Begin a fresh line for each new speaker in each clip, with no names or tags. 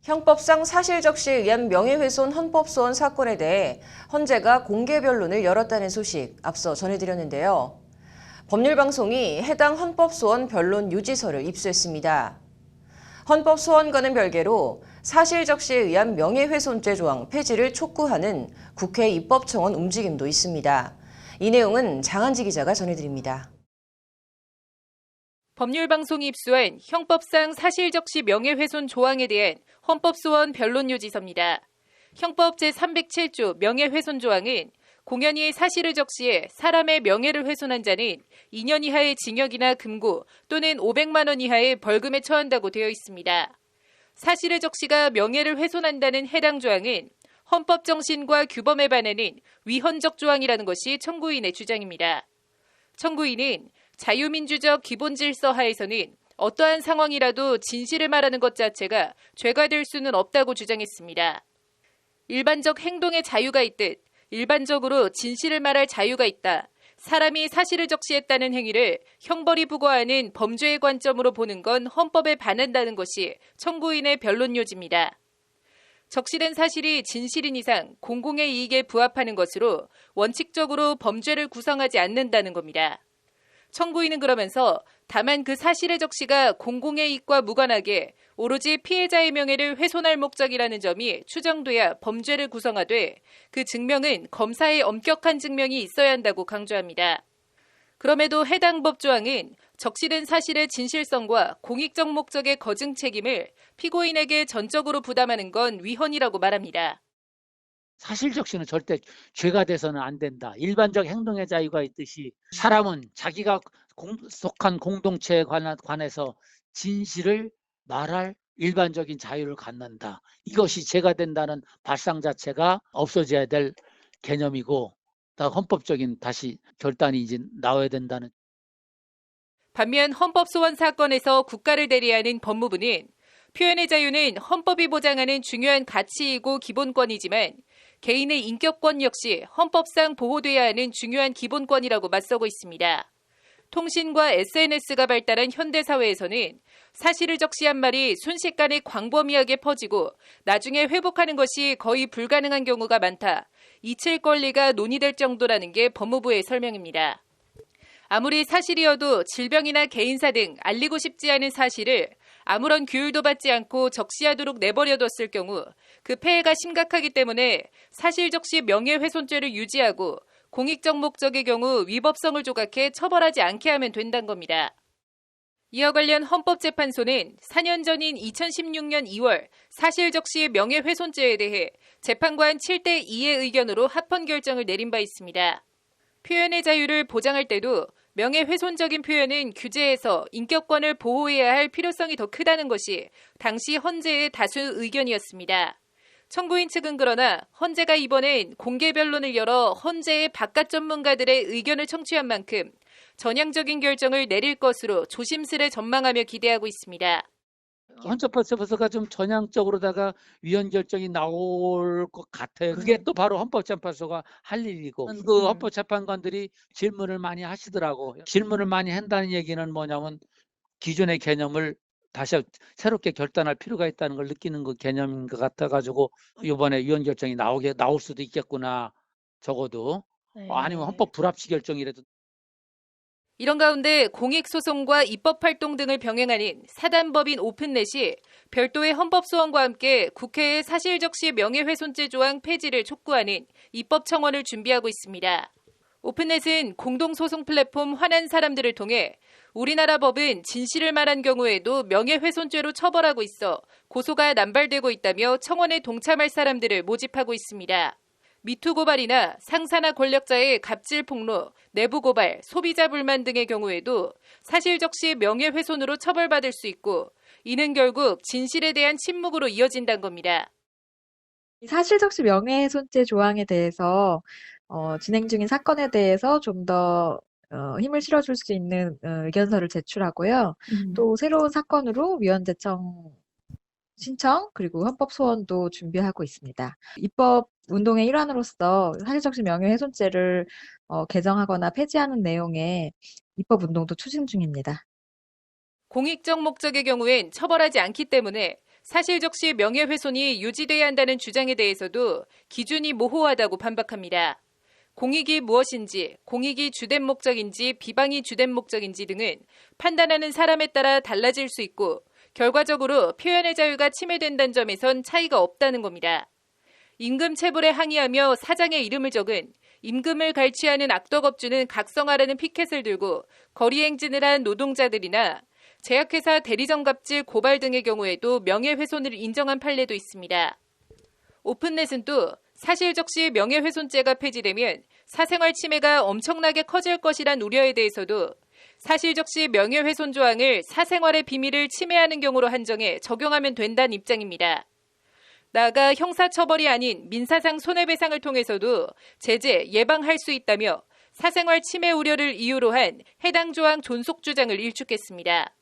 형법상 사실적시에 의한 명예훼손 헌법소원 사건에 대해 헌재가 공개 변론을 열었다는 소식 앞서 전해드렸는데요. 법률방송이 해당 헌법소원 변론 유지서를 입수했습니다. 헌법소원과는 별개로 사실적시에 의한 명예훼손죄 조항 폐지를 촉구하는 국회 입법청원 움직임도 있습니다. 이 내용은 장한지 기자가 전해드립니다.
법률방송이 입수한 형법상 사실적시 명예훼손 조항에 대한 헌법소원 변론 유지서입니다. 형법 제307조 명예훼손 조항은 공연히 사실을 적시해 사람의 명예를 훼손한 자는 2년 이하의 징역이나 금고 또는 500만 원 이하의 벌금에 처한다고 되어 있습니다. 사실의 적시가 명예를 훼손한다는 해당 조항은 헌법 정신과 규범에 반하는 위헌적 조항이라는 것이 청구인의 주장입니다. 청구인은 자유민주적 기본질서 하에서는 어떠한 상황이라도 진실을 말하는 것 자체가 죄가 될 수는 없다고 주장했습니다. 일반적 행동의 자유가 있듯 일반적으로 진실을 말할 자유가 있다. 사람이 사실을 적시했다는 행위를 형벌이 부과하는 범죄의 관점으로 보는 건 헌법에 반한다는 것이 청구인의 변론 요지입니다. 적시된 사실이 진실인 이상 공공의 이익에 부합하는 것으로 원칙적으로 범죄를 구성하지 않는다는 겁니다. 청구인은 그러면서 다만 그 사실의 적시가 공공의 이익과 무관하게 오로지 피해자의 명예를 훼손할 목적이라는 점이 추정돼야 범죄를 구성하되 그 증명은 검사의 엄격한 증명이 있어야 한다고 강조합니다. 그럼에도 해당 법조항은 적시된 사실의 진실성과 공익적 목적의 거증 책임을 피고인에게 전적으로 부담하는 건 위헌이라고 말합니다.
사실적시는 절대 죄가 돼서는 안 된다. 일반적 행동의 자유가 있듯이 사람은 자기가 속한 공동체에 관해서 진실을 말할 일반적인 자유를 갖는다. 이것이 죄가 된다는 발상 자체가 없어져야 될 개념이고 헌법적인 다시 결단이 이제 나와야 된다는.
반면 헌법소원 사건에서 국가를 대리하는 법무부는 표현의 자유는 헌법이 보장하는 중요한 가치이고 기본권이지만 개인의 인격권 역시 헌법상 보호돼야 하는 중요한 기본권이라고 맞서고 있습니다. 통신과 SNS가 발달한 현대사회에서는 사실을 적시한 말이 순식간에 광범위하게 퍼지고 나중에 회복하는 것이 거의 불가능한 경우가 많다. 잊힐 권리가 논의될 정도라는 게 법무부의 설명입니다. 아무리 사실이어도 질병이나 개인사 등 알리고 싶지 않은 사실을 아무런 규율도 받지 않고 적시하도록 내버려뒀을 경우 그 폐해가 심각하기 때문에 사실적시 명예훼손죄를 유지하고 공익적 목적의 경우 위법성을 조각해 처벌하지 않게 하면 된다는 겁니다. 이와 관련 헌법재판소는 4년 전인 2016년 2월 사실적시 명예훼손죄에 대해 재판관 7대2의 의견으로 합헌 결정을 내린 바 있습니다. 표현의 자유를 보장할 때도 명예훼손적인 표현은 규제해서 인격권을 보호해야 할 필요성이 더 크다는 것이 당시 헌재의 다수 의견이었습니다. 청구인 측은 그러나 헌재가 이번엔 공개 변론을 열어 헌재의 바깥 전문가들의 의견을 청취한 만큼 전향적인 결정을 내릴 것으로 조심스레 전망하며 기대하고 있습니다.
헌법재판소가 좀 전향적으로다가 위헌 결정이 나올 것 같아요. 그게 또 바로 헌법재판소가 할 일이고 그 헌법재판관들이 질문을 많이 하시더라고. 질문을 많이 한다는 얘기는 뭐냐면 기존의 개념을 다시 새롭게 결단할 필요가 있다는 걸 느끼는 그 개념인 것 같아가지고 이번에 위헌 결정이 나올 수도 있겠구나. 적어도 아니면 헌법 불합치 결정이라도.
이런 가운데 공익소송과 입법활동 등을 병행하는 사단법인 오픈넷이 별도의 헌법소원과 함께 국회에 사실적시 명예훼손죄 조항 폐지를 촉구하는 입법청원을 준비하고 있습니다. 오픈넷은 공동소송 플랫폼 화난 사람들을 통해 우리나라 법은 진실을 말한 경우에도 명예훼손죄로 처벌하고 있어 고소가 남발되고 있다며 청원에 동참할 사람들을 모집하고 있습니다. 미투 고발이나 상사나 권력자의 갑질 폭로, 내부 고발, 소비자 불만 등의 경우에도 사실적시 명예훼손으로 처벌받을 수 있고 이는 결국 진실에 대한 침묵으로 이어진다는 겁니다.
사실적시 명예훼손죄 조항에 대해서 진행 중인 사건에 대해서 좀 더 힘을 실어줄 수 있는 의견서를 제출하고요. 또 새로운 사건으로 위헌 제청 신청 그리고 헌법 소원도 준비하고 있습니다. 입법 운동의 일환으로서 사실적시 명예훼손죄를 개정하거나 폐지하는 내용의 입법 운동도 추진 중입니다.
공익적 목적의 경우엔 처벌하지 않기 때문에 사실적시 명예훼손이 유지돼야 한다는 주장에 대해서도 기준이 모호하다고 반박합니다. 공익이 무엇인지, 공익이 주된 목적인지 비방이 주된 목적인지 등은 판단하는 사람에 따라 달라질 수 있고 결과적으로 표현의 자유가 침해된다는 점에선 차이가 없다는 겁니다. 임금 체불에 항의하며 사장의 이름을 적은 임금을 갈취하는 악덕업주는 각성하라는 피켓을 들고 거리 행진을 한 노동자들이나 제약회사 대리점갑질 고발 등의 경우에도 명예훼손을 인정한 판례도 있습니다. 오픈넷은 또 사실적시 명예훼손죄가 폐지되면 사생활 침해가 엄청나게 커질 것이란 우려에 대해서도 사실적시 명예훼손 조항을 사생활의 비밀을 침해하는 경우로 한정해 적용하면 된다는 입장입니다. 나아가 형사처벌이 아닌 민사상 손해배상을 통해서도 제재, 예방할 수 있다며 사생활 침해 우려를 이유로 한 해당 조항 존속 주장을 일축했습니다.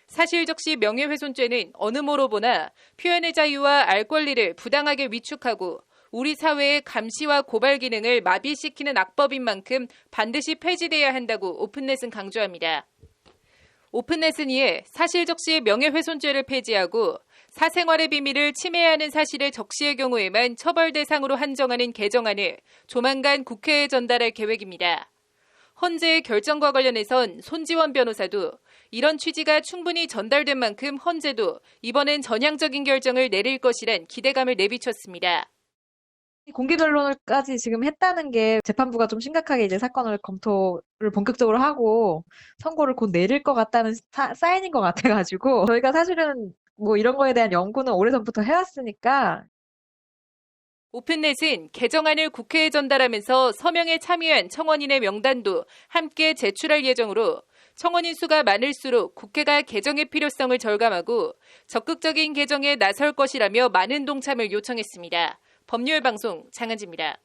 사실적시 명예훼손죄는 어느 모로 보나 표현의 자유와 알 권리를 부당하게 위축하고 우리 사회의 감시와 고발 기능을 마비시키는 악법인 만큼 반드시 폐지돼야 한다고 오픈넷은 강조합니다. 오픈넷은 이에 사실적시 명예훼손죄를 폐지하고 사생활의 비밀을 침해하는 사실을 적시의 경우에만 처벌 대상으로 한정하는 개정안을 조만간 국회에 전달할 계획입니다. 헌재의 결정과 관련해선 손지원 변호사도 이런 취지가 충분히 전달된 만큼 헌재도 이번엔 전향적인 결정을 내릴 것이란 기대감을 내비쳤습니다.
공개 변론을까지 지금 했다는 게 재판부가 좀 심각하게 이제 사건을 검토를 본격적으로 하고 선고를 곧 내릴 것 같다는 사인인 것 같아가지고 저희가 사실은 뭐 이런 거에 대한 연구는 오래전부터 해왔으니까.
오픈넷은 개정안을 국회에 전달하면서 서명에 참여한 청원인의 명단도 함께 제출할 예정으로 청원인 수가 많을수록 국회가 개정의 필요성을 절감하고 적극적인 개정에 나설 것이라며 많은 동참을 요청했습니다. 법률방송 장은지입니다.